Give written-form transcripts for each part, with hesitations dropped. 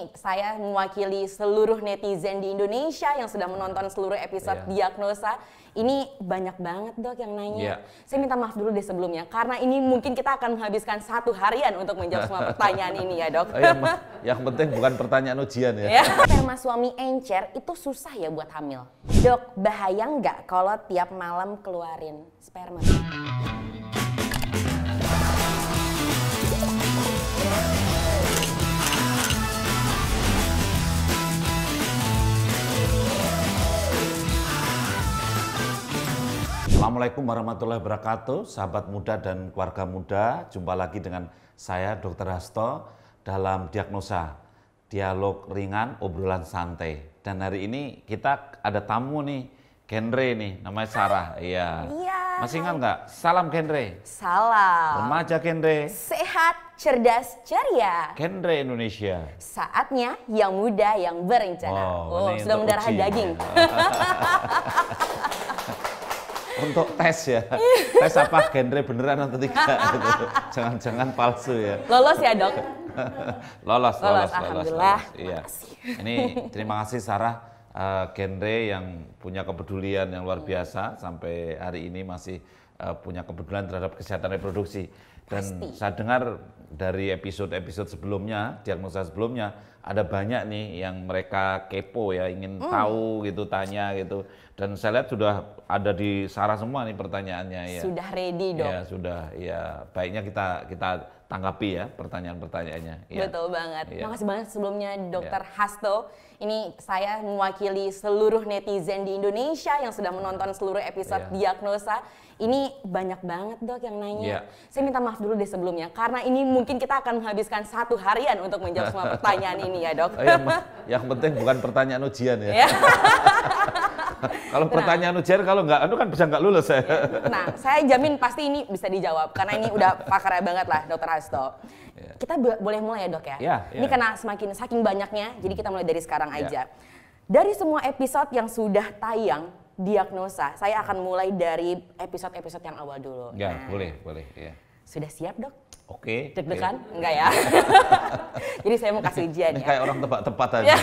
Ini saya mewakili seluruh netizen di Indonesia yang sudah menonton seluruh episode Diagnosa. Ini banyak banget dok yang nanya. Saya minta maaf dulu deh sebelumnya, karena ini mungkin kita akan menghabiskan 1 harian untuk menjawab semua pertanyaan ini ya dok. Yang penting bukan pertanyaan ujian ya. Sperma suami encer itu susah ya buat hamil. Dok, bahaya nggak kalau tiap malam keluarin sperma? Assalamualaikum warahmatullahi wabarakatuh, sahabat muda dan keluarga muda. Jumpa lagi dengan saya Dr. Hasto dalam Diagnosa, dialog ringan, obrolan santai. Dan hari ini kita ada tamu nih, genre nih, namanya Sarah. Iya. Masih ingat nggak? Salam genre. Salam. Remaja genre. Sehat, cerdas, ceria. Genre Indonesia. Saatnya yang muda yang berencana. Sudah mendarah daging. Untuk tes ya, tes apa genre beneran atau tidak, jangan-jangan palsu ya. Lolos ya dok? Lolos. Alhamdulillah. Iya. Ini terima kasih Sarah, genre yang punya kepedulian yang luar biasa sampai hari ini masih punya kepedulian terhadap kesehatan reproduksi. Dan saya dengar dari episode-episode sebelumnya, diagnosa sebelumnya, ada banyak nih yang mereka kepo ya, ingin tahu gitu, tanya gitu. Dan saya lihat sudah ada di Sarah semua nih pertanyaannya ya. Sudah ready dok? Ya sudah, ya baiknya kita tanggapi ya pertanyaan-pertanyaannya. Ya. Betul banget. Makasih banget sebelumnya Dr. Hasto. Ini saya mewakili seluruh netizen di Indonesia yang sudah menonton seluruh episode Diagnosa. Ini banyak banget dok yang nanya. Saya minta maaf dulu deh sebelumnya, karena ini mungkin kita akan menghabiskan 1 harian untuk menjawab semua pertanyaan ini ya dok. Yang penting bukan pertanyaan ujian ya. Kalau pertanyaan ujian kalau nggak, itu kan bisa nggak lulus ya. Nah, saya jamin pasti ini bisa dijawab karena ini udah pakar banget lah, Dr. Hasto. Kita boleh mulai ya dok ya? Ini karena saking banyaknya, jadi kita mulai dari sekarang aja. Dari semua episode yang sudah tayang Diagnosa, saya akan mulai dari episode-episode yang awal dulu. Ya, boleh. Ya. Sudah siap dok? Oke. Deg-degan? Enggak ya? Jadi saya mau kasih ujian ya. Kayak orang tebak-tepat aja.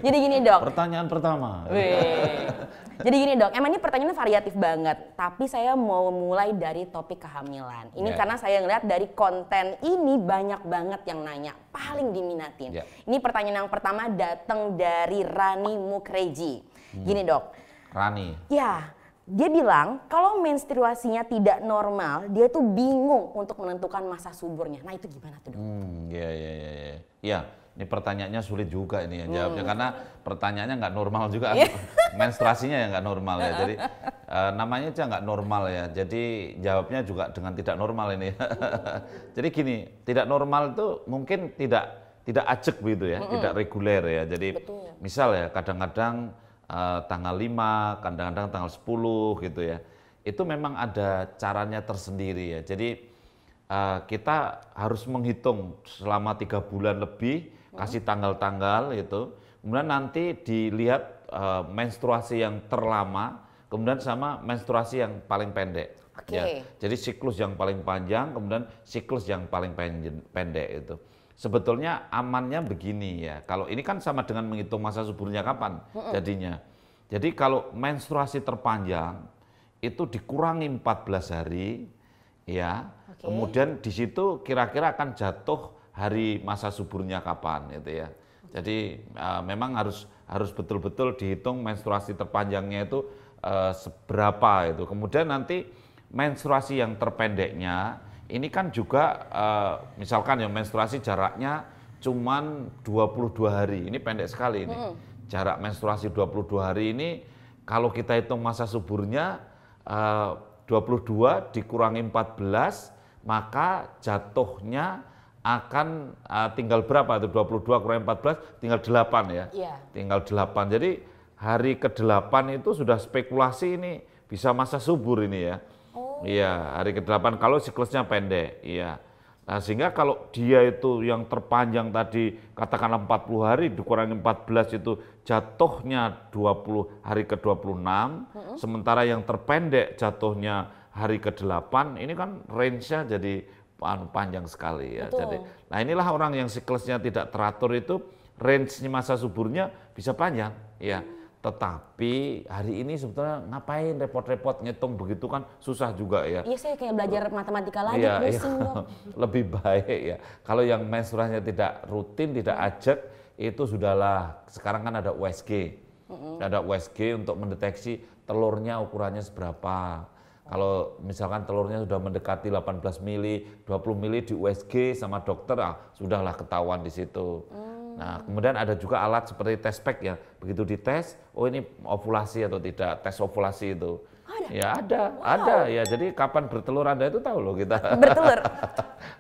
Jadi gini dok. Pertanyaan pertama. Jadi gini dok, emang ini pertanyaannya variatif banget. Tapi saya mau mulai dari topik kehamilan. Ini karena saya ngeliat dari konten ini banyak banget yang nanya. Paling diminatin. Ini pertanyaan yang pertama datang dari Rani Mukreji. Gini dok. Rani. Ya. Dia bilang kalau menstruasinya tidak normal, dia tuh bingung untuk menentukan masa suburnya. Nah itu gimana tuh dok? Iya, ini pertanyaannya sulit juga ini ya jawabnya, karena pertanyaannya nggak normal juga, menstruasinya ya nggak normal ya. Jadi namanya aja nggak normal ya, jadi jawabnya juga dengan tidak normal ini. Jadi gini, tidak normal itu mungkin tidak ajak begitu ya, tidak reguler ya. Jadi misal ya kadang-kadang tanggal 5, kadang-kadang tanggal 10 gitu ya. Itu memang ada caranya tersendiri ya. Jadi kita harus menghitung selama 3 bulan lebih, kasih tanggal-tanggal gitu. Kemudian nanti dilihat menstruasi yang terlama, kemudian sama menstruasi yang paling pendek. Ya. Jadi siklus yang paling panjang, kemudian siklus yang paling pendek itu. Sebetulnya amannya begini ya, kalau ini kan sama dengan menghitung masa suburnya kapan jadinya. Jadi kalau menstruasi terpanjang itu dikurangi 14 hari ya, kemudian di situ kira-kira akan jatuh hari masa suburnya kapan gitu ya. Jadi memang harus betul-betul dihitung menstruasi terpanjangnya itu seberapa itu. Kemudian nanti menstruasi yang terpendeknya ini kan juga misalkan ya menstruasi jaraknya cuman 22 hari, ini pendek sekali ini. Jarak menstruasi 22 hari ini kalau kita hitung masa suburnya 22 dikurangi 14, maka jatuhnya akan tinggal berapa itu 22 kurangi 14 tinggal 8 ya. Tinggal 8. Jadi hari ke-8 itu sudah spekulasi ini bisa masa subur ini ya. Iya, hari ke-8 kalau siklusnya pendek, iya. Nah, sehingga kalau dia itu yang terpanjang tadi katakanlah 40 hari dikurangi 14 itu jatuhnya 20 hari ke-26, sementara yang terpendek jatuhnya hari ke-8, ini kan range-nya jadi panjang sekali ya. Betul. Jadi, nah inilah orang yang siklusnya tidak teratur itu range masa suburnya bisa panjang ya. Tetapi hari ini sebetulnya ngapain repot-repot ngitung begitu kan susah juga ya. Iya, saya kayak belajar matematika lagi, Iya, pusing iya. dong. Lebih baik ya. Kalau yang menstruasinya tidak rutin, tidak ajak, itu sudahlah. Sekarang kan ada USG. Ada USG untuk mendeteksi telurnya ukurannya seberapa. Kalau misalkan telurnya sudah mendekati 18 mili, 20 mili di USG sama dokter, sudahlah ketahuan di situ. Nah, kemudian ada juga alat seperti test pack ya. Begitu dites, oh ini ovulasi atau tidak, tes ovulasi itu. Ada? Ya ada ya. Jadi kapan bertelur Anda itu tahu loh kita. Bertelur?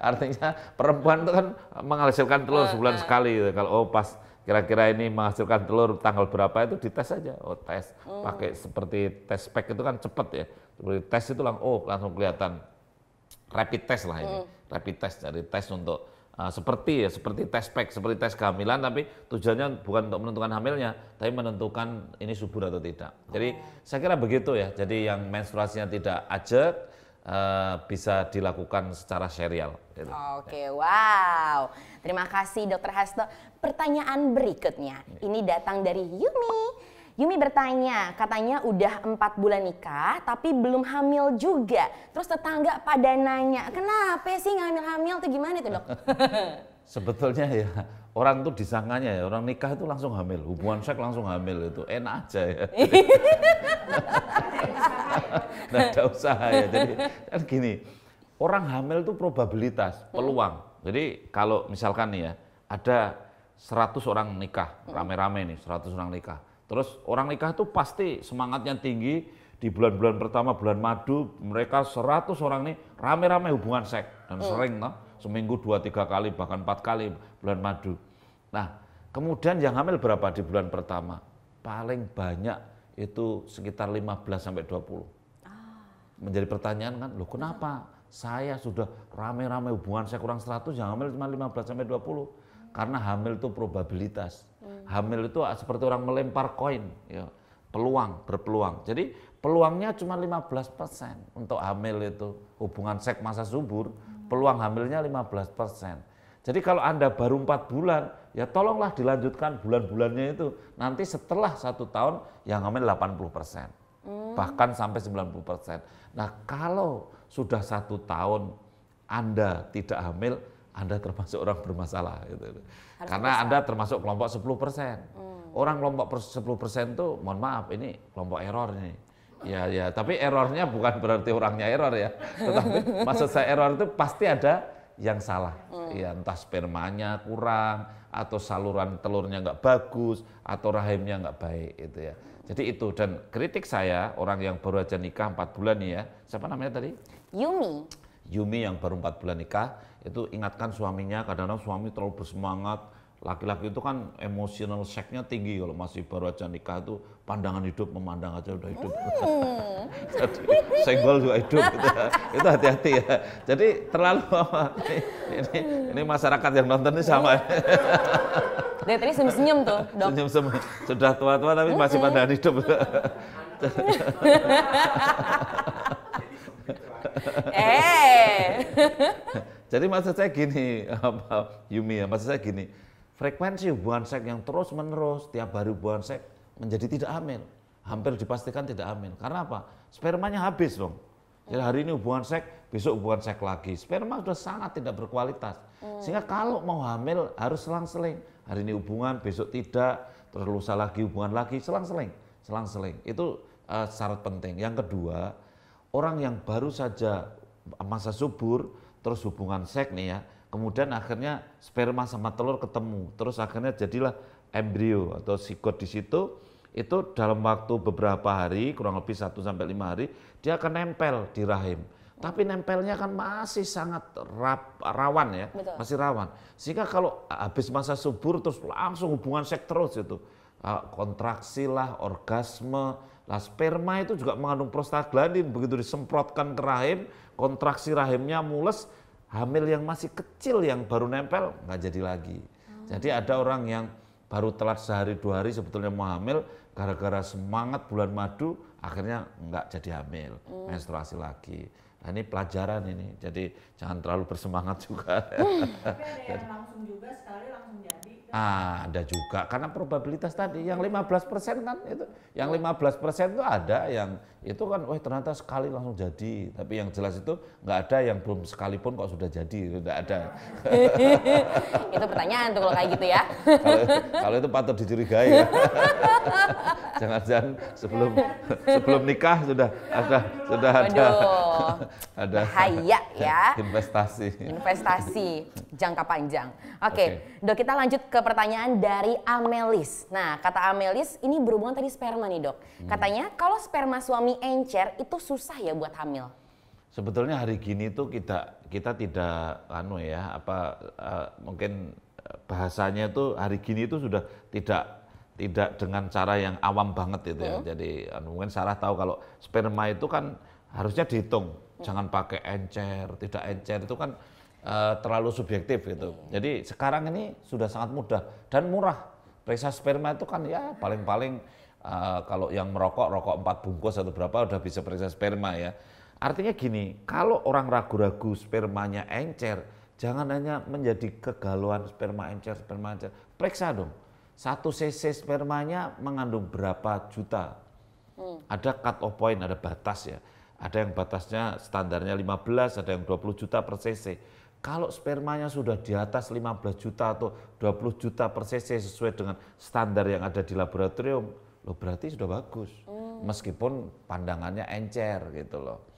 Artinya perempuan itu kan menghasilkan telur sebulan sekali. Kalau pas kira-kira ini menghasilkan telur tanggal berapa itu dites aja. Oh tes, pakai seperti test pack itu kan cepet ya. Seperti tes itu langsung kelihatan. Rapid test lah ini. Rapid test, jadi tes untuk seperti test pack, seperti tes kehamilan, tapi tujuannya bukan untuk menentukan hamilnya, tapi menentukan ini subur atau tidak. Jadi saya kira begitu ya. Jadi yang menstruasinya tidak ajak bisa dilakukan secara serial. Gitu. Oke, wow. Terima kasih Dr. Hasto. Pertanyaan berikutnya, ini datang dari Yumi. Yumi bertanya, katanya udah 4 bulan nikah tapi belum hamil juga. Terus tetangga pada nanya, kenapa sih nggak hamil-hamil tuh gimana tuh dok? Sebetulnya ya, orang tuh disangkanya ya, orang nikah itu langsung hamil, hubungan seks langsung hamil itu, enak aja ya. Nggak ada usaha ya, jadi kan gini, orang hamil itu probabilitas, peluang. Jadi kalau misalkan nih ya, ada 100 orang nikah, rame-rame nih 100 orang nikah. Terus orang nikah itu pasti semangatnya tinggi, di bulan-bulan pertama, bulan madu, mereka 100 orang nih rame-rame hubungan seks. Dan sering seminggu 2-3 kali, bahkan 4 kali bulan madu. Nah, kemudian yang hamil berapa di bulan pertama? Paling banyak itu sekitar 15-20. Menjadi pertanyaan kan, loh kenapa? Saya sudah rame-rame hubungan seks kurang 100, yang hamil cuma 15-20. Karena hamil itu probabilitas. Hamil itu seperti orang melempar koin, ya. Berpeluang. Jadi peluangnya cuma 15% untuk hamil itu. Hubungan seks masa subur, peluang hamilnya 15%. Jadi kalau Anda baru 4 bulan, ya tolonglah dilanjutkan bulan-bulannya itu. Nanti setelah 1 tahun yang hamil 80%. Bahkan sampai 90%. Nah kalau sudah 1 tahun Anda tidak hamil, Anda termasuk orang bermasalah. Gitu. Karena Anda termasuk kelompok 10%. Orang kelompok 10% itu, mohon maaf, ini kelompok error ini. Ya, tapi errornya bukan berarti orangnya error ya. Tetapi maksud saya error itu pasti ada yang salah. Ya, entah spermanya kurang, atau saluran telurnya nggak bagus, atau rahimnya nggak baik. Itu ya. Jadi itu, dan kritik saya, orang yang baru aja nikah 4 bulan nih ya. Siapa namanya tadi? Yumi yang baru 4 bulan nikah, itu ingatkan suaminya, kadang-kadang suami terlalu bersemangat, laki-laki itu kan emotional shock-nya tinggi kalau masih baru aja nikah itu pandangan hidup, memandang aja udah hidup. Jadi senggol juga hidup gitu ya. Itu hati-hati ya. Jadi terlalu ini masyarakat yang nonton ini sama. Dari tadi senyum-senyum tuh, dok. Senyum-senyum, sudah tua-tua tapi masih pandangan hidup. Jadi maksud saya gini, Yumi ya, maksud saya gini, frekuensi hubungan seks yang terus-menerus, tiap hari hubungan seks menjadi tidak hamil. Hampir dipastikan tidak hamil. Karena apa? Spermanya habis dong. Jadi hari ini hubungan seks, besok hubungan seks lagi. Sperma sudah sangat tidak berkualitas. Sehingga kalau mau hamil harus selang-seling. Hari ini hubungan, besok tidak, terus lusa lagi hubungan lagi, selang-seling. Selang-seling. Itu syarat penting. Yang kedua, orang yang baru saja masa subur, terus hubungan seks nih ya, kemudian akhirnya sperma sama telur ketemu, terus akhirnya jadilah embrio atau sigot di situ, itu dalam waktu beberapa hari, kurang lebih 1-5 hari, dia akan nempel di rahim. Tapi nempelnya kan masih sangat rawan ya, Betul. masih rawan. Sehingga kalau habis masa subur terus langsung hubungan seks terus itu, kontraksi lah, orgasme, lah sperma itu juga mengandung prostaglandin, begitu disemprotkan ke rahim, kontraksi rahimnya mules, hamil yang masih kecil yang baru nempel nggak jadi lagi. Jadi ada orang yang baru telat sehari 2 hari sebetulnya mau hamil, gara-gara semangat bulan madu akhirnya nggak jadi hamil, menstruasi lagi. Nah, ini pelajaran ini, jadi jangan terlalu bersemangat juga. Tapi ada yang langsung juga sekali langsung jadi. Ada juga, karena probabilitas tadi yang 15% kan itu, yang 15% itu ada yang itu kan, wah ternyata sekali langsung jadi, tapi yang jelas itu nggak ada yang belum sekalipun kok sudah jadi, nggak ada. Itu pertanyaan tuh kalau kayak gitu ya. Kalau itu patut dicurigai ya. Jangan-jangan sebelum nikah sudah ada bahaya ya. Investasi jangka panjang. Oke. Dok, kita lanjut ke pertanyaan dari Amelis. Nah, kata Amelis ini berhubungan tadi sperma nih, Dok. Katanya kalau sperma suami encer itu susah ya buat hamil. Sebetulnya hari gini tuh kita tidak mungkin bahasanya itu hari gini itu sudah tidak dengan cara yang awam banget itu ya. Jadi mungkin Sarah tahu kalau sperma itu kan harusnya dihitung, jangan pakai encer, tidak encer itu kan terlalu subjektif gitu. Jadi sekarang ini sudah sangat mudah dan murah. Periksa sperma itu kan ya paling-paling kalau yang rokok 4 bungkus atau berapa udah bisa periksa sperma ya. Artinya gini, kalau orang ragu-ragu spermanya encer, jangan hanya menjadi kegalauan sperma encer. Periksa dong. 1 cc spermanya mengandung berapa juta. Ada cut off point, ada batas ya. Ada yang batasnya standarnya 15, ada yang 20 juta per cc. Kalau spermanya sudah di atas 15 juta atau 20 juta per cc sesuai dengan standar yang ada di laboratorium, loh berarti sudah bagus. Meskipun pandangannya encer gitu loh.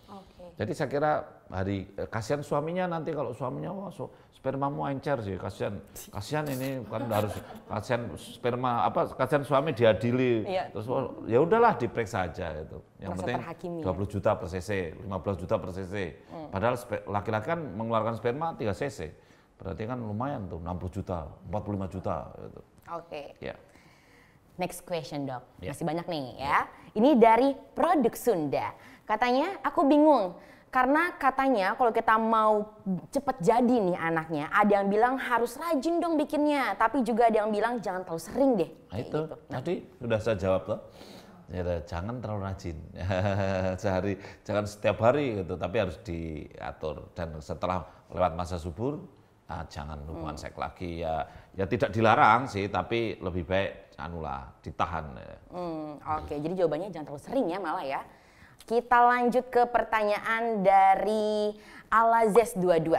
Jadi saya kira kasihan suaminya nanti kalau suaminya spermamu encer sih, kasihan ini kan harus kasihan suami diadili. Iya. Terus ya udahlah diperiksa aja itu. Yang Merasa penting terhakimi. 20 juta per cc, 15 juta per cc. Padahal laki-laki kan mengeluarkan sperma 3 cc. Berarti kan lumayan tuh 60 juta, 45 juta gitu. Oke. Ya. Next question, Dok. Ya. Masih banyak nih ya. Ini dari Produk Sunda. Katanya, aku bingung. Karena katanya kalau kita mau cepet jadi nih anaknya, ada yang bilang harus rajin dong bikinnya. Tapi juga ada yang bilang jangan terlalu sering deh. Nah itu, gitu. tadi sudah saya jawab loh. Ya, jangan terlalu rajin. Jangan setiap hari gitu, tapi harus diatur. Dan setelah lewat masa subur, jangan hubungan seks lagi ya tidak dilarang sih, tapi lebih baik ditahan. Oke, jadi jawabannya jangan terlalu sering ya malah ya. Kita lanjut ke pertanyaan dari Alazes22.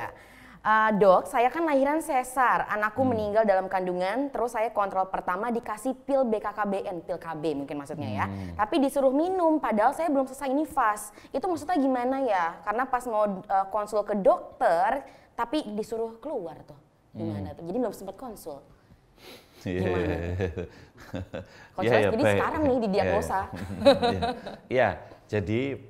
Dok, saya kan lahiran sesar, anakku meninggal dalam kandungan, terus saya kontrol pertama dikasih pil BKKBN, pil KB mungkin maksudnya ya. Tapi disuruh minum, padahal saya belum selesai nifas. Itu maksudnya gimana ya? Karena pas mau konsul ke dokter, tapi disuruh keluar tuh. Gimana tuh? Jadi belum sempat konsul. Gimana? Jadi sekarang nih didiagnosa. Iya, jadi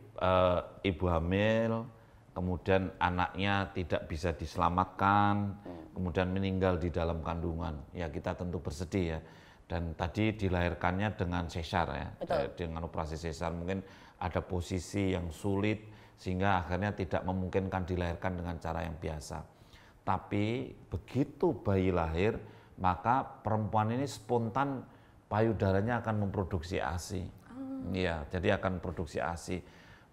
ibu hamil, kemudian anaknya tidak bisa diselamatkan, kemudian meninggal di dalam kandungan. Ya kita tentu bersedih ya. Dan tadi dilahirkannya dengan sesar ya, dengan operasi sesar mungkin ada posisi yang sulit sehingga akhirnya tidak memungkinkan dilahirkan dengan cara yang biasa. Tapi begitu bayi lahir, maka perempuan ini spontan payudaranya akan memproduksi ASI. Iya, jadi akan produksi ASI.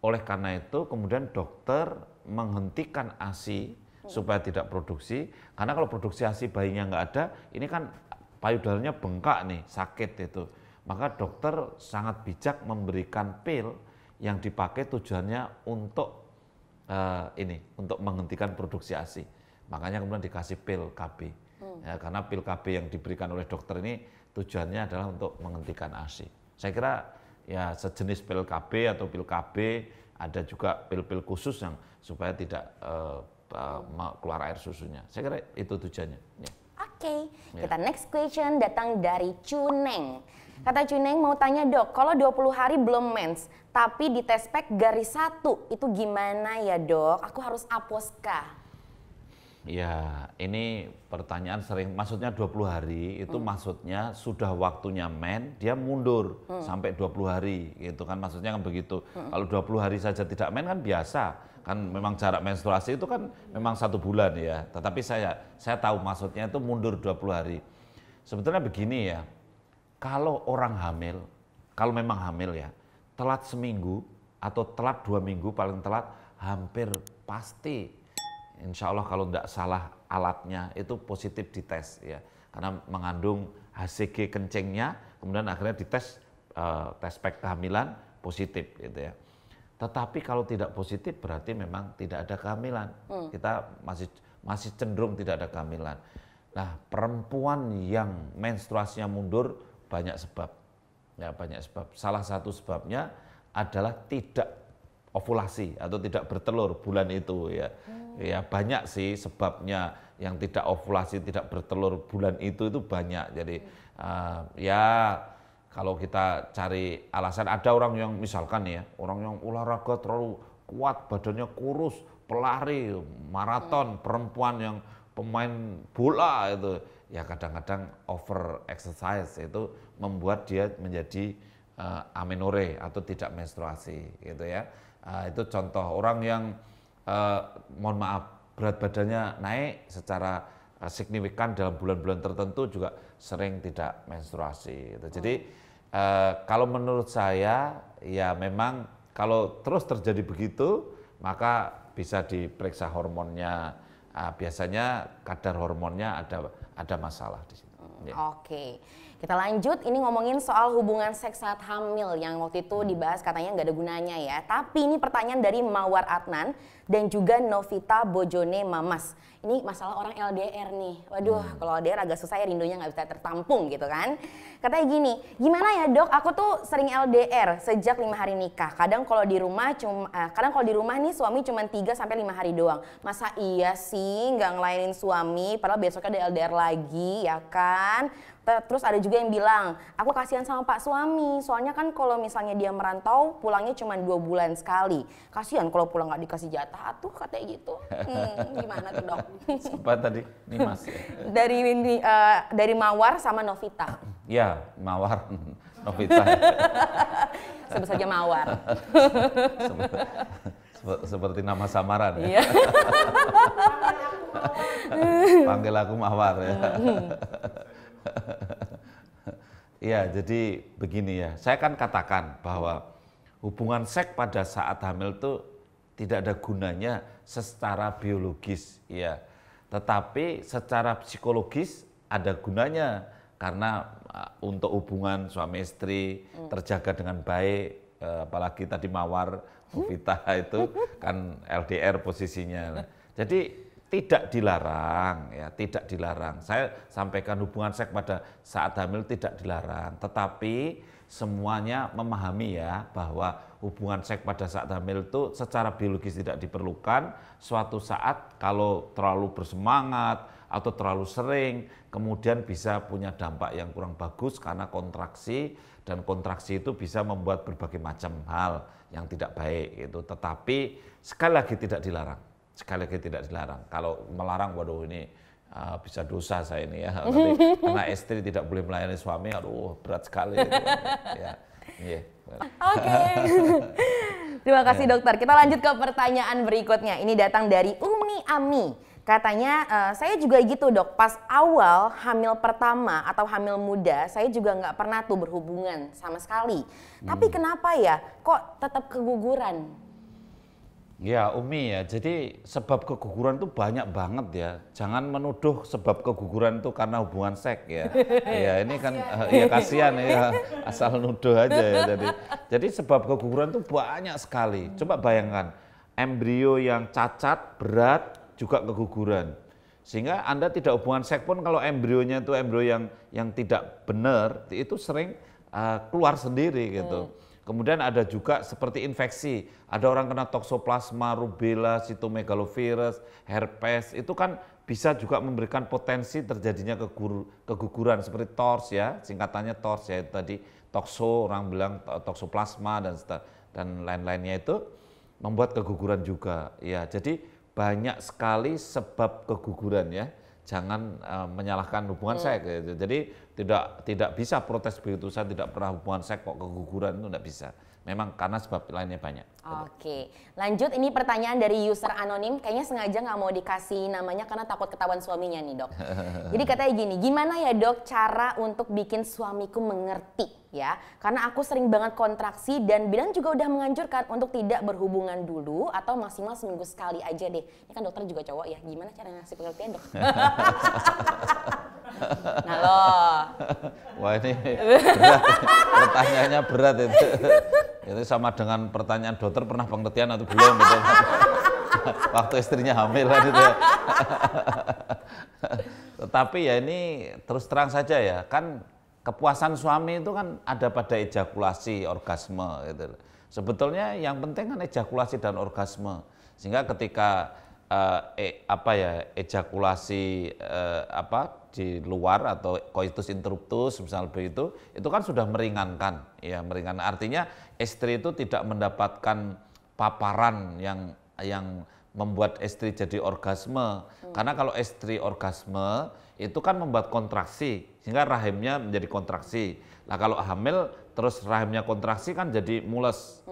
Oleh karena itu kemudian dokter menghentikan ASI supaya tidak produksi, karena kalau produksi ASI bayinya nggak ada, ini kan payudaranya bengkak nih, sakit itu. Maka dokter sangat bijak memberikan pil yang dipakai tujuannya untuk untuk menghentikan produksi ASI. Makanya kemudian dikasih pil KB. Ya, karena pil KB yang diberikan oleh dokter ini tujuannya adalah untuk menghentikan ASI. Saya kira ya sejenis pil KB atau pil KB, ada juga pil-pil khusus yang supaya tidak keluar air susunya. Saya kira itu tujuannya. Ya. Oke, kita next question datang dari Cuneng. Kata Cuneng mau tanya dok, kalau 20 hari belum mens, tapi di tes pack garis 1, itu gimana ya dok? Aku harus apos kah? Ya, ini pertanyaan sering, maksudnya 20 hari itu maksudnya sudah waktunya men, dia mundur sampai 20 hari gitu kan, maksudnya kan begitu. Kalau 20 hari saja tidak men kan biasa, kan memang jarak menstruasi itu kan memang 1 bulan ya. Tetapi saya tahu maksudnya itu mundur 20 hari. Sebetulnya begini ya, kalau orang hamil, kalau memang hamil ya, telat seminggu atau telat 2 minggu paling telat, hampir pasti, insya Allah kalau tidak salah alatnya itu positif dites ya, karena mengandung HCG kencingnya, kemudian akhirnya dites tes pack kehamilan positif gitu ya. Tetapi kalau tidak positif berarti memang tidak ada kehamilan. Kita masih cenderung tidak ada kehamilan. Nah, perempuan yang menstruasinya mundur banyak sebab. Ya, banyak sebab. Salah satu sebabnya adalah tidak ovulasi atau tidak bertelur bulan itu ya. Ya, banyak sih sebabnya yang tidak ovulasi, tidak bertelur bulan itu banyak. Jadi ya kalau kita cari alasan, ada orang yang misalkan ya, orang yang olahraga terlalu kuat, badannya kurus, pelari, maraton, perempuan yang pemain bola itu, ya kadang-kadang over exercise itu membuat dia menjadi amenore atau tidak menstruasi gitu ya. Itu contoh orang yang mohon maaf berat badannya naik secara signifikan dalam bulan-bulan tertentu juga sering tidak menstruasi gitu. Jadi kalau menurut saya ya memang kalau terus terjadi begitu maka bisa diperiksa hormonnya. Biasanya kadar hormonnya ada masalah di situ. Oke, kita lanjut. Ini ngomongin soal hubungan seks saat hamil yang waktu itu dibahas katanya nggak ada gunanya ya. Tapi ini pertanyaan dari Mawar Adnan dan juga Novita Bojone Mamas. Ini masalah orang LDR nih. Waduh, kalau LDR agak susah ya, rindunya nggak bisa tertampung gitu kan. Katanya gini, gimana ya dok? Aku tuh sering LDR sejak 5 hari nikah. Kadang kalau di rumah nih suami cuma 3 sampai 5 hari doang. Masa iya sih nggak ngelainin suami? Padahal besoknya ada LDR lagi ya kan? Terus ada juga yang bilang, aku kasihan sama Pak suami, soalnya kan kalau misalnya dia merantau pulangnya cuma 2 bulan sekali. Kasihan kalau pulang nggak dikasih jatah tuh katanya gitu. Gimana tuh dok? Siapa tadi? Nimas ya? Dari Mawar sama Novita. Ya, Mawar, Novita. Sebut saja Mawar. Seperti nama samaran ya. Iya. Panggil aku Mawar ya. Ya, jadi begini ya. Saya kan katakan bahwa hubungan seks pada saat hamil itu tidak ada gunanya secara biologis ya. Tetapi secara psikologis ada gunanya karena untuk hubungan suami istri terjaga dengan baik, apalagi tadi Mawar Novita itu kan LDR posisinya. Jadi tidak dilarang ya, tidak dilarang. Saya sampaikan hubungan seks pada saat hamil tidak dilarang, tetapi semuanya memahami ya bahwa hubungan seks pada saat hamil itu secara biologis tidak diperlukan. Suatu saat kalau terlalu bersemangat atau terlalu sering, kemudian bisa punya dampak yang kurang bagus karena kontraksi, dan kontraksi itu bisa membuat berbagai macam hal yang tidak baik gitu. Tetapi sekali lagi tidak dilarang. Sekali lagi tidak dilarang. Kalau melarang, waduh ini bisa dosa saya ini ya. Nanti karena istri tidak boleh melayani suami, aduh berat sekali. Gitu. Ya, yeah. Oke. Terima kasih dokter. Kita lanjut ke pertanyaan berikutnya. Ini datang dari Umi Ami. Katanya, saya juga gitu dok, pas awal hamil pertama atau hamil muda, saya juga nggak pernah tuh berhubungan sama sekali. Tapi kenapa ya, kok tetap keguguran? Ya Umi ya, jadi sebab keguguran itu banyak banget ya. Jangan menuduh sebab keguguran itu karena hubungan seks ya. Ya ini kan ya kasihan ya, asal nuduh aja ya. Jadi sebab keguguran itu banyak sekali. Coba bayangkan, embrio yang cacat, berat juga keguguran. Sehingga Anda tidak hubungan seks pun kalau embrionya itu embrio yang tidak benar, itu sering keluar sendiri gitu. Kemudian ada juga seperti infeksi, ada orang kena toksoplasma, rubella, sitomegalovirus, herpes, itu kan bisa juga memberikan potensi terjadinya keguguran seperti TORS ya, singkatannya TORS ya, itu tadi tokso, orang bilang toksoplasma dan lain-lainnya itu membuat keguguran juga. Ya, jadi banyak sekali sebab keguguran ya. Jangan menyalahkan hubungan seks. Jadi tidak bisa protes begitu, saya tidak pernah hubungan seks kok keguguran, itu tidak bisa. Memang karena sebab lainnya banyak. Oke, lanjut ini pertanyaan dari user anonim, kayaknya sengaja nggak mau dikasih namanya karena takut ketahuan suaminya nih dok. Jadi katanya gini, gimana ya dok cara untuk bikin suamiku mengerti ya, karena aku sering banget kontraksi dan bidan juga udah menganjurkan untuk tidak berhubungan dulu atau maksimal seminggu sekali aja deh. Ini kan dokter juga cowok ya, gimana cara ngasih pengertian dok? Nah loh. Wah ini berat, pertanyaannya berat itu. Itu sama dengan pertanyaan dokter pernah pengertian atau belum gitu. Waktu istrinya hamil kan itu ya. Tetapi ya ini terus terang saja ya, kan kepuasan suami itu kan ada pada ejakulasi, orgasme gitu. Sebetulnya yang penting kan ejakulasi dan orgasme. Sehingga ketika ejakulasi di luar atau coitus interruptus misal begitu, itu kan sudah meringankan, ya meringankan. Artinya istri itu tidak mendapatkan paparan yang membuat istri jadi orgasme. Karena kalau istri orgasme itu kan membuat kontraksi, sehingga rahimnya menjadi kontraksi. Nah kalau hamil terus rahimnya kontraksi kan jadi mules,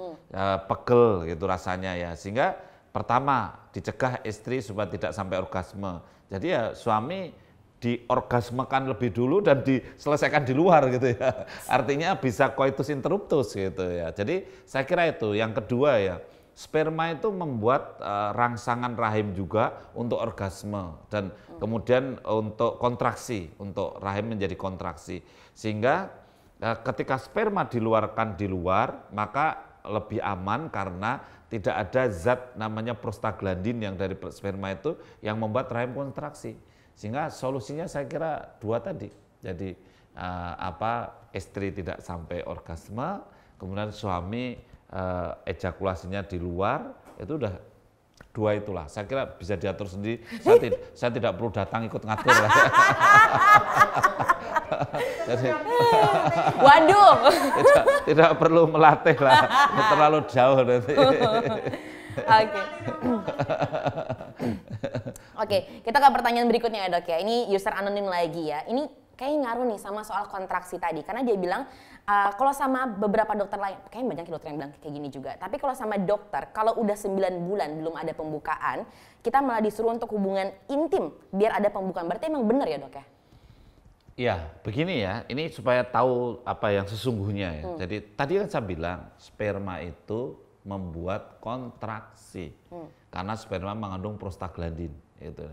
pegel gitu rasanya ya. Sehingga pertama dicegah istri supaya tidak sampai orgasme. Jadi ya suami diorgasmekan lebih dulu dan diselesaikan di luar gitu ya. Artinya bisa coitus interruptus gitu ya. Jadi saya kira itu. Yang kedua ya, sperma itu membuat rangsangan rahim juga untuk orgasme dan kemudian untuk kontraksi, untuk rahim menjadi kontraksi. Sehingga ketika sperma dikeluarkan di luar, maka lebih aman karena tidak ada zat namanya prostaglandin yang dari sperma itu yang membuat rahim kontraksi. Sehingga solusinya saya kira dua tadi. Jadi istri tidak sampai orgasme, kemudian suami ejakulasinya di luar, itu udah dua itulah. Saya kira bisa diatur sendiri. Saya tidak perlu datang ikut ngatur. Jadi, waduh. tidak perlu melatih lah, terlalu jauh nanti. Oke, kita ke pertanyaan berikutnya ya dok ya. Ini user anonim lagi ya. Ini kayaknya ngaruh nih sama soal kontraksi tadi. Karena dia bilang kalau sama beberapa dokter lain, kayaknya banyak dokter yang bilang kayak gini juga. Tapi kalau sama dokter, kalau udah 9 bulan belum ada pembukaan, kita malah disuruh untuk hubungan intim biar ada pembukaan. Berarti emang benar ya dok ya? Ya, begini ya. Ini supaya tahu apa yang sesungguhnya ya. Jadi tadi kan saya bilang sperma itu membuat kontraksi. Karena sperma mengandung prostaglandin. Gitu.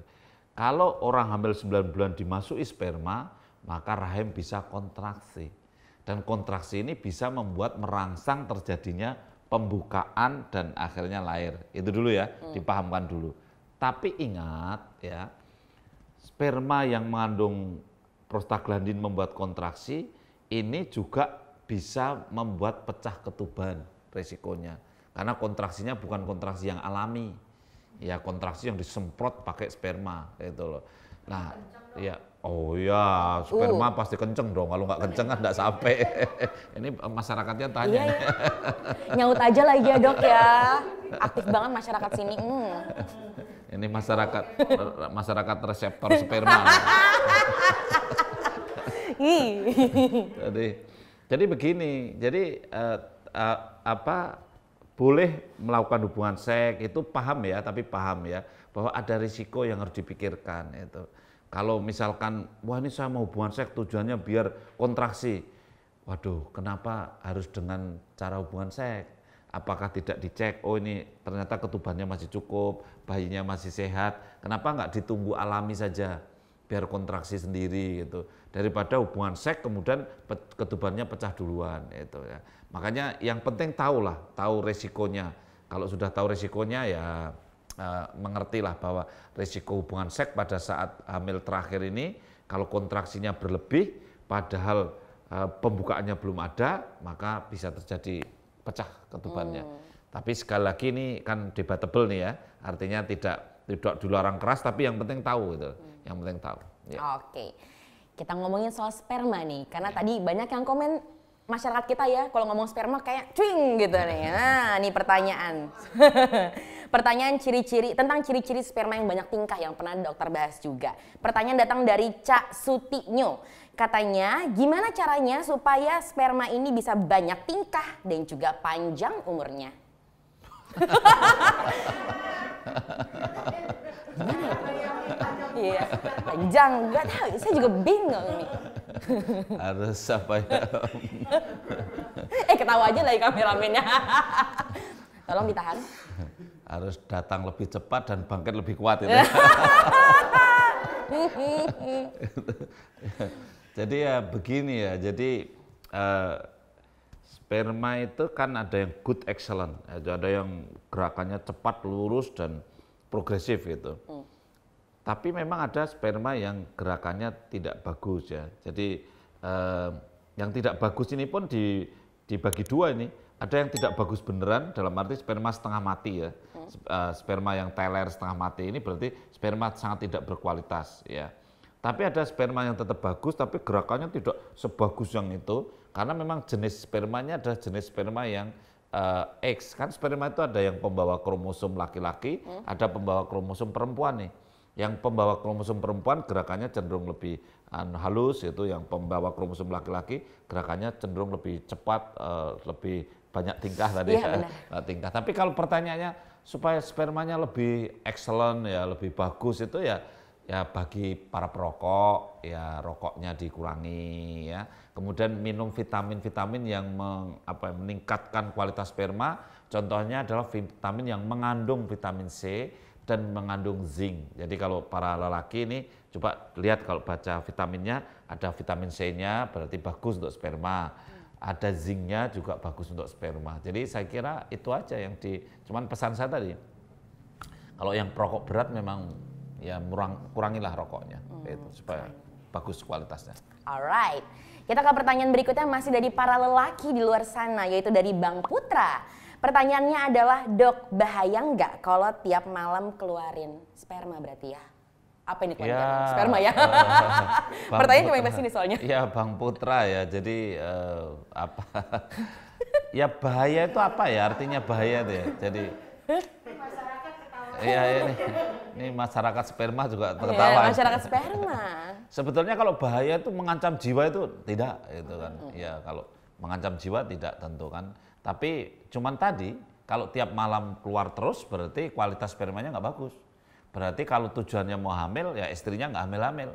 Kalau orang hamil 9 bulan dimasuki sperma, maka rahim bisa kontraksi. Dan kontraksi ini bisa membuat merangsang terjadinya pembukaan dan akhirnya lahir. Itu dulu ya, dipahamkan dulu. Tapi ingat ya, sperma yang mengandung prostaglandin membuat kontraksi, ini juga bisa membuat pecah ketuban resikonya. Karena kontraksinya bukan kontraksi yang alami. Ya kontraksi yang disemprot pakai sperma gitu loh. Nah, ya oh ya, sperma pasti kenceng dong. Kalau nggak kenceng kan nggak sampai. Ini masyarakatnya tanya. Iya, ya. Nyaut aja lagi ya dok ya. Aktif banget masyarakat sini. Ini masyarakat reseptor sperma. Jadi begini. Jadi boleh melakukan hubungan seks itu paham ya, tapi paham ya bahwa ada risiko yang harus dipikirkan itu. Kalau misalkan, wah ini saya mau hubungan seks tujuannya biar kontraksi. Waduh, kenapa harus dengan cara hubungan seks? Apakah tidak dicek, oh ini ternyata ketubannya masih cukup, bayinya masih sehat, kenapa nggak ditunggu alami saja, biar kontraksi sendiri gitu. Daripada hubungan seks kemudian ketubannya pecah duluan itu ya. Makanya yang penting tahu resikonya. Kalau sudah tahu resikonya ya mengertilah bahwa resiko hubungan seks pada saat hamil terakhir ini kalau kontraksinya berlebih padahal pembukaannya belum ada, maka bisa terjadi pecah ketubannya. Tapi sekali lagi ini kan debatable nih ya, artinya tidak dilarang keras, tapi yang penting tahu gitu, yang penting tahu. Ya. Oke, kita ngomongin soal sperma nih, karena tadi banyak yang komen masyarakat kita ya, kalau ngomong sperma kayak cuing gitu nih. Nah, ini pertanyaan. Pertanyaan tentang ciri-ciri sperma yang banyak tingkah yang pernah dokter bahas juga. Pertanyaan datang dari Cak Sutinyo. Katanya, gimana caranya supaya sperma ini bisa banyak tingkah dan juga panjang umurnya? Gimana ya? Iya, panjang. Gak tahu, saya juga bingung nih. harus apa ya? Ketawa aja lagi kameramennya. Tolong ditahan. Harus datang lebih cepat dan bangkit lebih kuat itu. Jadi ya begini ya, jadi sperma itu kan ada yang good excellent, ada yang gerakannya cepat, lurus dan progresif gitu. Tapi memang ada sperma yang gerakannya tidak bagus ya. Jadi yang tidak bagus ini pun dibagi dua ini. Ada yang tidak bagus beneran, dalam arti sperma setengah mati ya. Sperma yang teler setengah mati ini berarti sperma sangat tidak berkualitas ya. Tapi ada sperma yang tetap bagus, tapi gerakannya tidak sebagus yang itu, karena memang jenis spermanya adalah jenis sperma yang X. Kan sperma itu ada yang pembawa kromosom laki-laki, ada pembawa kromosom perempuan nih. Yang pembawa kromosom perempuan gerakannya cenderung lebih halus, yaitu yang pembawa kromosom laki-laki gerakannya cenderung lebih cepat, lebih banyak tingkah tadi ya, tingkah. Tapi kalau pertanyaannya supaya spermanya lebih excellent ya, lebih bagus itu ya bagi para perokok ya rokoknya dikurangi ya. Kemudian minum vitamin-vitamin yang meningkatkan kualitas sperma. Contohnya adalah vitamin yang mengandung vitamin C dan mengandung zinc. Jadi kalau para lelaki ini coba lihat, kalau baca vitaminnya ada vitamin C-nya berarti bagus untuk sperma. Ada zinc-nya juga bagus untuk sperma. Jadi saya kira itu aja yang cuman pesan saya tadi. Kalau yang perokok berat memang ya kurangilah rokoknya itu supaya bagus kualitasnya. Alright, kita ke pertanyaan berikutnya masih dari para lelaki di luar sana, yaitu dari Bang Putra. Pertanyaannya adalah, Dok, bahaya nggak kalau tiap malam keluarin sperma berarti ya? Apa ini keluarin sperma ya? Pertanyaan cuma yang sini soalnya. Iya Bang Putra ya, jadi apa? Ya bahaya itu apa ya? Artinya bahaya tuh ya. Jadi iya ini masyarakat sperma juga tertawa. Ya, masyarakat sperma. Sebetulnya kalau bahaya itu mengancam jiwa itu tidak, itu kan. Ya kalau mengancam jiwa tidak tentu kan. Tapi cuman tadi kalau tiap malam keluar terus berarti kualitas spermanya nggak bagus. Berarti kalau tujuannya mau hamil ya istrinya nggak hamil-hamil.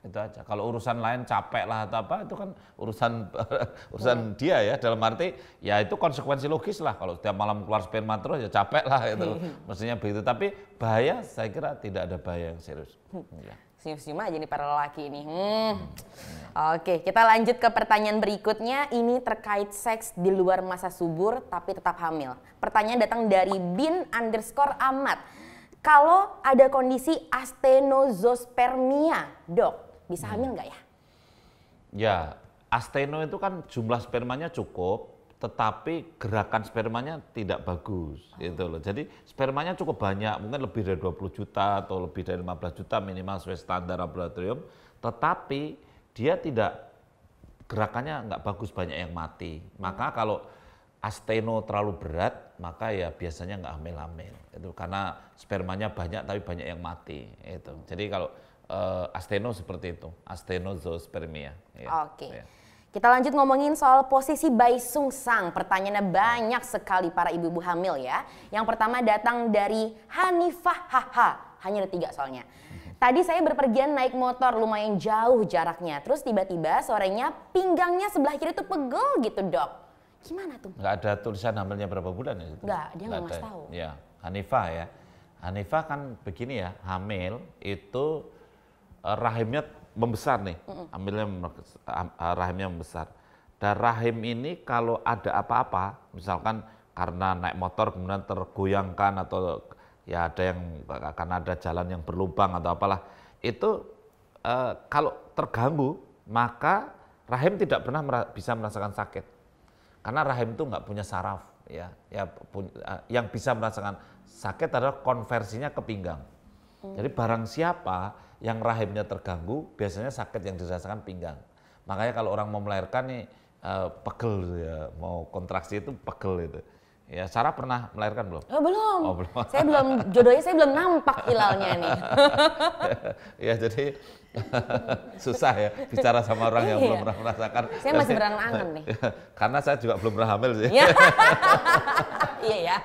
Itu aja. Kalau urusan lain capek lah atau apa itu kan urusan dia ya, dalam arti ya itu konsekuensi logis lah, kalau setiap malam keluar sperma terus ya capek lah itu. Mestinya begitu, tapi bahaya saya kira tidak ada bahaya yang serius. Ya. Senyum-senyum aja nih para lelaki ini. Oke, kita lanjut ke pertanyaan berikutnya. Ini terkait seks di luar masa subur tapi tetap hamil. Pertanyaan datang dari bin_Ahmad. Kalau ada kondisi astenospermia, Dok, bisa hamil nggak ya? Ya, asteno itu kan jumlah spermanya cukup, tetapi gerakan spermanya tidak bagus, gitu loh. Jadi spermanya cukup banyak, mungkin lebih dari 20 juta atau lebih dari 15 juta minimal sesuai standar laboratorium, tetapi dia tidak, gerakannya nggak bagus, banyak yang mati. Maka kalau asteno terlalu berat, maka ya biasanya nggak hamil-hamil. Itu karena spermanya banyak tapi banyak yang mati. Itu. Jadi kalau asteno seperti itu, astenospermia. Ya. Oke. Ya. Kita lanjut ngomongin soal posisi bayi sungsang. Pertanyaannya banyak sekali para ibu-ibu hamil ya. Yang pertama datang dari Hanifah Haha. Hanya ada 3 soalnya. Tadi saya berpergian naik motor lumayan jauh jaraknya. Terus tiba-tiba sorenya pinggangnya sebelah kiri tuh pegel gitu, Dok. Gimana tuh? Nggak ada tulisan hamilnya berapa bulan ya? Nggak, dia nggak ngasih tahu. Ya, Hanifah ya. Hanifah kan begini ya, hamil itu rahimnya membesar nih, rahimnya membesar. Dan rahim ini kalau ada apa-apa, misalkan karena naik motor kemudian tergoyangkan atau ya ada yang karena ada jalan yang berlubang atau apalah, itu kalau terganggu maka rahim tidak pernah bisa merasakan sakit. Karena rahim itu nggak punya saraf, yang bisa merasakan sakit adalah konversinya ke pinggang. Jadi barang siapa yang rahimnya terganggu, biasanya sakit yang dirasakan pinggang. Makanya kalau orang mau melahirkan nih pegel ya, mau kontraksi itu pegel itu. Ya, Sarah pernah melahirkan belum? Oh, belum. Oh, belum. Saya belum, jodohnya saya belum nampak hilalnya nih. Ya, jadi susah ya bicara sama orang yang belum pernah merasakan. Saya masih berangan-angan nih. Karena saya juga belum pernah hamil sih. Iya ya.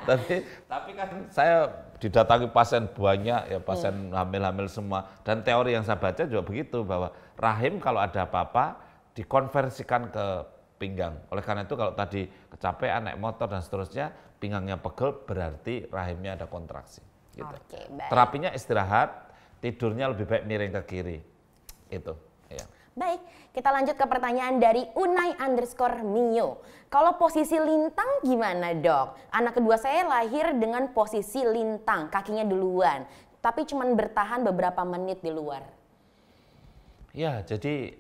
Tapi kan saya didatangi pasien banyak ya, pasien hamil-hamil semua. Dan teori yang saya baca juga begitu, bahwa rahim kalau ada apa-apa dikonversikan ke pinggang. Oleh karena itu kalau tadi kecapean, naik motor dan seterusnya, pinggangnya pegel berarti rahimnya ada kontraksi. Gitu. Oke, baik. Terapinya istirahat, tidurnya lebih baik miring ke kiri. Itu. Ya. Baik, kita lanjut ke pertanyaan dari Unai_Mio. Kalau posisi lintang gimana dok? Anak kedua saya lahir dengan posisi lintang, kakinya duluan. Tapi cuma bertahan beberapa menit di luar. Ya, jadi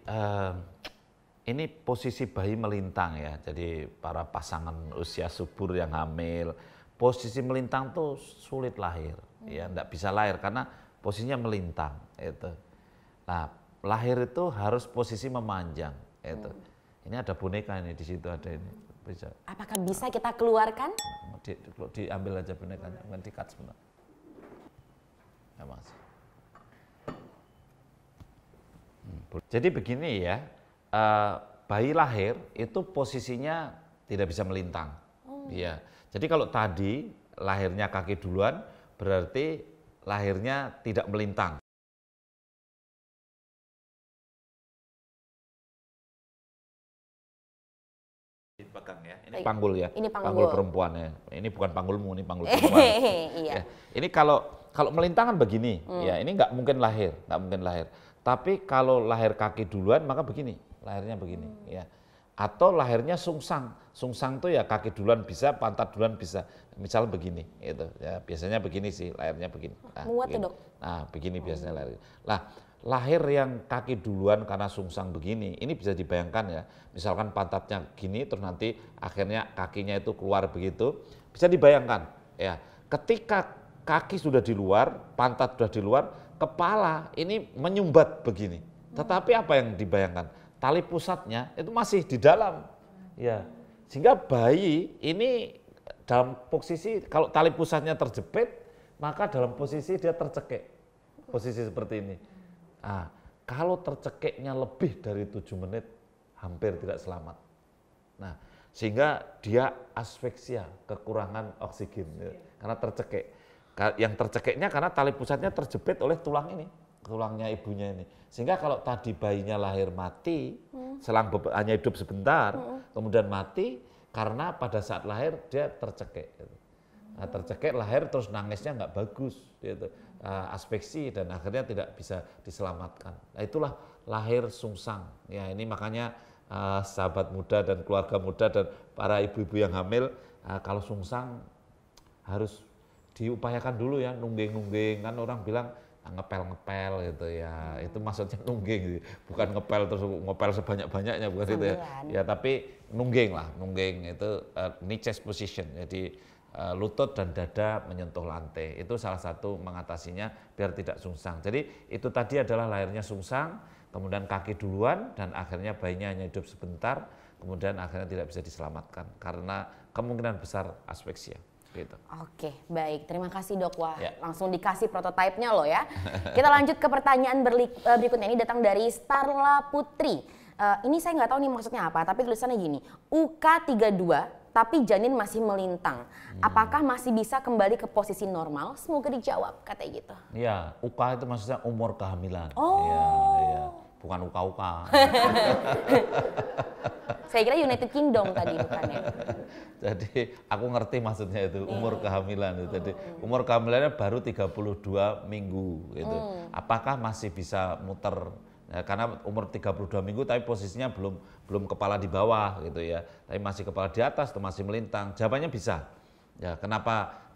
ini posisi bayi melintang ya. Jadi para pasangan usia subur yang hamil, posisi melintang tuh sulit lahir. Ya, enggak bisa lahir karena posisinya melintang. Itu. Nah, lahir itu harus posisi memanjang. Itu. Ini ada boneka ini di situ ada ini. Bisa. Apakah bisa kita keluarkan? Diambil aja bonekanya, di-cut sebentar. Ya, Mas. Jadi begini ya, bayi lahir itu posisinya tidak bisa melintang. Iya. Jadi kalau tadi lahirnya kaki duluan, berarti lahirnya tidak melintang. Pegang ya. Ini panggul ya. Ini panggul perempuan ya. Ini bukan panggulmu, ini panggul perempuan. Iya. Ya. Ini kalau melintang kan begini, ya ini nggak mungkin lahir, nggak mungkin lahir. Tapi kalau lahir kaki duluan maka begini, lahirnya begini, ya. Atau lahirnya sungsang, sungsang tuh ya kaki duluan bisa, pantat duluan bisa. Misal begini, itu ya biasanya begini sih, lahirnya begini. Nah, muat ya begini. dok? Nah begini biasanya lahir. Lah lahir yang kaki duluan karena sungsang begini, ini bisa dibayangkan ya. Misalkan pantatnya gini, terus nanti akhirnya kakinya itu keluar begitu, bisa dibayangkan ya. Ketika kaki sudah di luar, pantat sudah di luar, kepala ini menyumbat begini. Tetapi apa yang dibayangkan? Tali pusatnya itu masih di dalam. Ya. Sehingga bayi ini dalam posisi kalau tali pusatnya terjepit, maka dalam posisi dia tercekik. Posisi seperti ini. Nah, kalau tercekiknya lebih dari 7 menit, hampir tidak selamat. Nah, sehingga dia asfiksia, kekurangan oksigen, ya, karena tercekik. Yang tercekiknya karena tali pusatnya terjepit oleh tulang ini, tulangnya ibunya ini. Sehingga kalau tadi bayinya lahir mati, selang hanya hidup sebentar, kemudian mati karena pada saat lahir dia tercekik. Nah, tercekik lahir terus nangisnya nggak bagus, gitu. Asfiksi dan akhirnya tidak bisa diselamatkan. Nah, itulah lahir sungsang. Ya ini makanya sahabat muda dan keluarga muda dan para ibu-ibu yang hamil kalau sungsang harus diupayakan dulu ya, nungging-nungging, kan orang bilang ngepel-ngepel gitu ya, itu maksudnya nungging, bukan ngepel terus ngepel sebanyak-banyaknya, bukan itu ya. Ya tapi nungging lah, nungging itu knee chest position, jadi lutut dan dada menyentuh lantai, itu salah satu mengatasinya biar tidak sungsang. Jadi itu tadi adalah lahirnya sungsang, kemudian kaki duluan dan akhirnya bayinya hanya hidup sebentar, kemudian akhirnya tidak bisa diselamatkan karena kemungkinan besar asfiksia. Gitu. Oke, baik. Terima kasih dok. Wah, ya. Langsung dikasih prototipenya loh ya. Kita lanjut ke pertanyaan berikutnya. Ini datang dari Starla Putri. Ini saya nggak tahu nih maksudnya apa, tapi tulisannya gini. UK32, tapi janin masih melintang. Apakah masih bisa kembali ke posisi normal? Semoga dijawab, katanya gitu. Iya, UK itu maksudnya umur kehamilan. Oh. Ya. Bukan uka-uka. Saya kira United Kingdom tadi bukannya. Jadi aku ngerti maksudnya itu umur kehamilan itu. Jadi umur kehamilannya baru 32 minggu gitu. Apakah masih bisa muter? Ya, karena umur 32 minggu tapi posisinya belum kepala di bawah gitu ya. Tapi masih kepala di atas atau masih melintang. Jawabannya bisa. Ya, kenapa?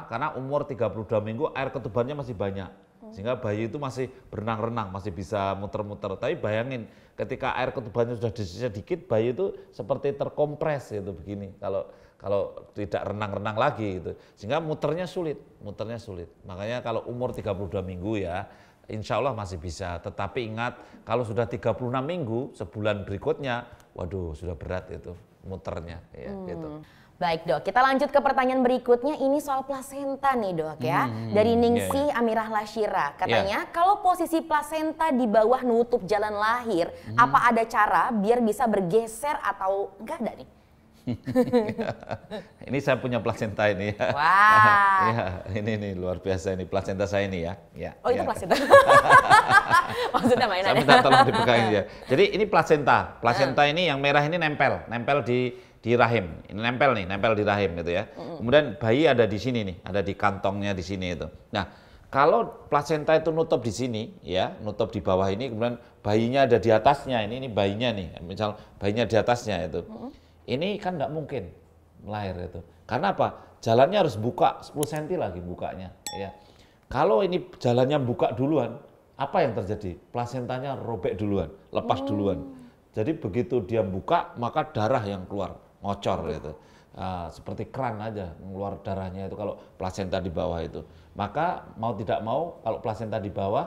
Karena umur 32 minggu air ketubannya masih banyak. Sehingga bayi itu masih berenang-renang, masih bisa muter-muter. Tapi bayangin ketika air ketubannya sudah sedikit, bayi itu seperti terkompres gitu begini. Kalau tidak renang-renang lagi gitu. Sehingga muternya sulit. Makanya kalau umur 32 minggu ya, insya Allah masih bisa. Tetapi ingat kalau sudah 36 minggu, sebulan berikutnya, waduh sudah berat itu muternya ya gitu. Baik dok, kita lanjut ke pertanyaan berikutnya. Ini soal plasenta nih dok ya. Dari Ningsih Amirah Lashira. Katanya kalau posisi plasenta di bawah nutup jalan lahir, apa ada cara biar bisa bergeser atau enggak ada nih? Ini saya punya plasenta ini ya. Wah. Ya, ini nih luar biasa ini plasenta saya ini ya. Ya. Oh itu ya. plasenta. Maksudnya Saya mainannya. minta tolong dipegangin ya. Jadi ini plasenta. Plasenta ini yang merah ini nempel di rahim. Ini nempel di rahim gitu ya. Kemudian bayi ada di sini nih, ada di kantongnya di sini itu. Nah, kalau plasenta itu nutup di sini ya, nutup di bawah ini, kemudian bayinya ada di atasnya. Ini bayinya nih. Misal bayinya di atasnya itu. Ini kan nggak mungkin lahir itu. Karena apa? Jalannya harus buka 10 cm lagi bukanya ya. Kalau ini jalannya buka duluan, apa yang terjadi? Plasentanya robek duluan, lepas duluan. Jadi begitu dia buka, maka darah yang keluar, ngocor gitu. Seperti keran aja, keluar darahnya itu kalau plasenta di bawah itu. Maka mau tidak mau, kalau plasenta di bawah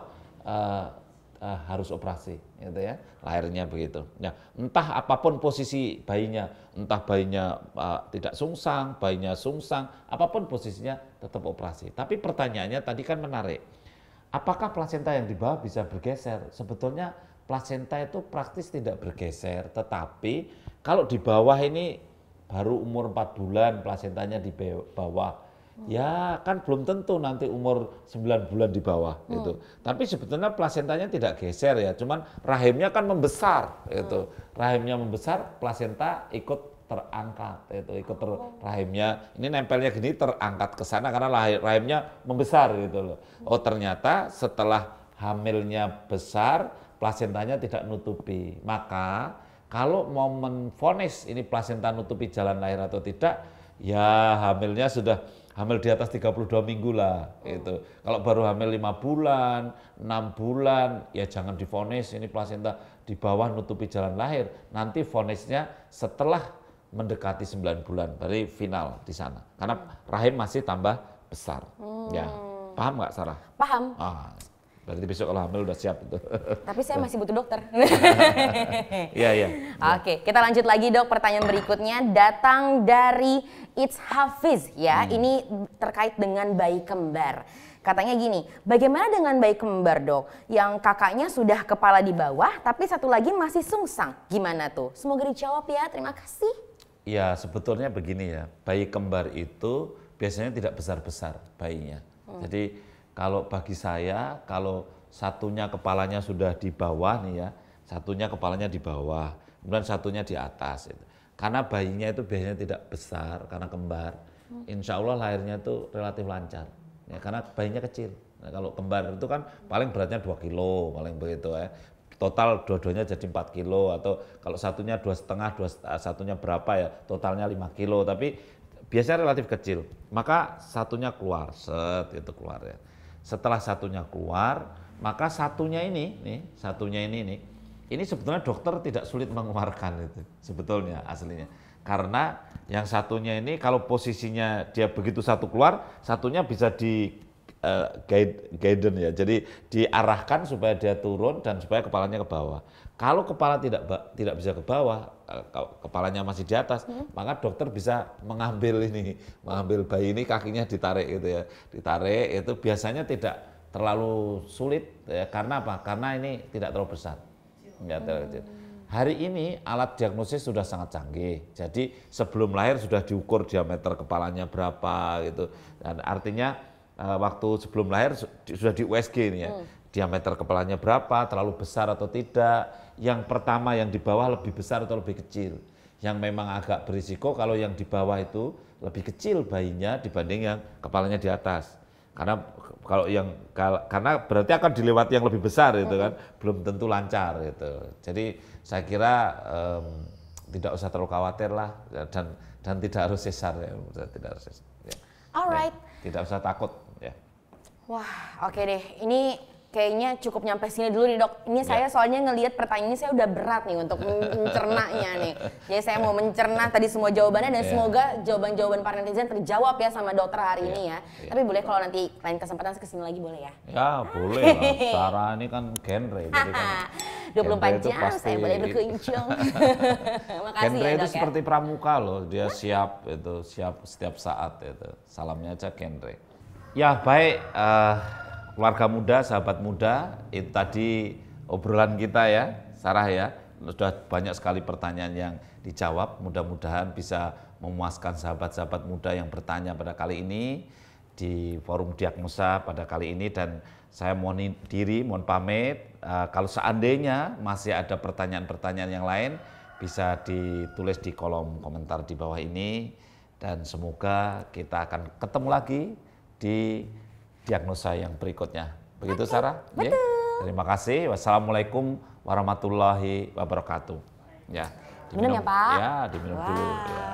harus operasi, gitu ya. Lahirnya begitu. Nah, entah apapun posisi bayinya, entah bayinya tidak sungsang, bayinya sungsang, apapun posisinya tetap operasi. Tapi pertanyaannya tadi kan menarik. Apakah plasenta yang di bawah bisa bergeser? Sebetulnya plasenta itu praktis tidak bergeser, tetapi kalau di bawah ini baru umur 4 bulan plasentanya di bawah. Ya kan belum tentu nanti umur 9 bulan di bawah gitu. Tapi sebetulnya plasentanya tidak geser ya, cuman rahimnya kan membesar gitu. Rahimnya membesar, plasenta ikut terangkat itu, rahimnya ini nempelnya gini terangkat ke sana karena rahimnya membesar gitu loh. Oh ternyata setelah hamilnya besar, plasentanya tidak nutupi. Maka kalau mau menvonis ini plasenta nutupi jalan lahir atau tidak, ya hamil di atas 32 minggu lah gitu. Kalau baru hamil 5 bulan, 6 bulan, ya jangan divonis ini plasenta di bawah nutupi jalan lahir. Nanti vonisnya setelah mendekati 9 bulan, berarti final di sana. Karena rahim masih tambah besar. Ya, paham nggak Sarah? Paham. Berarti besok kalau hamil udah siap itu. Tapi saya masih butuh dokter. Iya. Oke, kita lanjut lagi dok. Pertanyaan berikutnya datang dari It's Hafiz ya. Ini terkait dengan bayi kembar. Katanya gini, bagaimana dengan bayi kembar dok? Yang kakaknya sudah kepala di bawah, tapi satu lagi masih sungsang. Gimana tuh? Semoga dijawab ya. Terima kasih. Ya sebetulnya begini ya, bayi kembar itu biasanya tidak besar-besar bayinya. Jadi kalau bagi saya, kalau satunya kepalanya sudah di bawah nih ya, satunya kepalanya di bawah, kemudian satunya di atas. Gitu. Karena bayinya itu biasanya tidak besar, karena kembar, insya Allah lahirnya itu relatif lancar. Ya, karena bayinya kecil. Nah, kalau kembar itu kan paling beratnya 2 kilo, paling begitu ya. Total dua-duanya jadi 4 kilo, atau kalau satunya 2,5, satunya berapa ya, totalnya 5 kilo. Tapi biasanya relatif kecil, maka satunya keluar, itu keluar ya. Setelah satunya keluar, maka satunya ini sebetulnya dokter tidak sulit mengeluarkan itu sebetulnya aslinya. Karena yang satunya ini kalau posisinya dia begitu satu keluar, satunya bisa di guidance ya. Jadi diarahkan supaya dia turun dan supaya kepalanya ke bawah. Kalau kepala tidak bisa ke bawah, kepalanya masih di atas, maka dokter bisa mengambil bayi ini, kakinya ditarik gitu ya. Ditarik itu biasanya tidak terlalu sulit ya. Karena apa? Karena ini tidak terlalu besar. Enggak terlalu kecil. Hari ini alat diagnosis sudah sangat canggih. Jadi sebelum lahir sudah diukur diameter kepalanya berapa gitu. Dan artinya waktu sebelum lahir sudah di USG ini ya. Diameter kepalanya berapa, terlalu besar atau tidak. Yang pertama yang di bawah lebih besar atau lebih kecil. Yang memang agak berisiko kalau yang di bawah itu lebih kecil bayinya dibanding yang kepalanya di atas. Karena karena berarti akan dilewati yang lebih besar gitu kan, belum tentu lancar gitu. Jadi saya kira tidak usah terlalu khawatir lah dan tidak harus sesar ya, tidak harus sesar. Ya. Alright. Ya, tidak usah takut ya. Wah, oke deh. Ini kayaknya cukup nyampe sini dulu nih dok. Ini saya soalnya ngelihat pertanyaan ini saya udah berat nih untuk mencernanya nih. Jadi saya mau mencerna tadi semua jawabannya dan semoga jawaban-jawaban para netizen terjawab ya sama dokter hari ini ya. Tapi boleh kalau nanti lain kesempatan saya kesini lagi boleh ya? Ya boleh lah. Sarah ini kan genre. Jadi kan 24 jam saya boleh berkunjung. Makasih genre ya itu dok seperti pramuka loh. Dia siap setiap saat itu. Salamnya aja genre. Ya baik. Keluarga muda, sahabat muda, itu tadi obrolan kita ya, Sarah ya, sudah banyak sekali pertanyaan yang dijawab. Mudah-mudahan bisa memuaskan sahabat-sahabat muda yang bertanya pada kali ini di forum diagnosa pada kali ini, dan saya mohon pamit. Kalau seandainya masih ada pertanyaan-pertanyaan yang lain bisa ditulis di kolom komentar di bawah ini, dan semoga kita akan ketemu lagi di diagnosa yang berikutnya. Begitu Sarah? Betul. Terima kasih. Wassalamualaikum warahmatullahi wabarakatuh. Ya, Minum ya Pak? Ya, diminum dulu. Ya.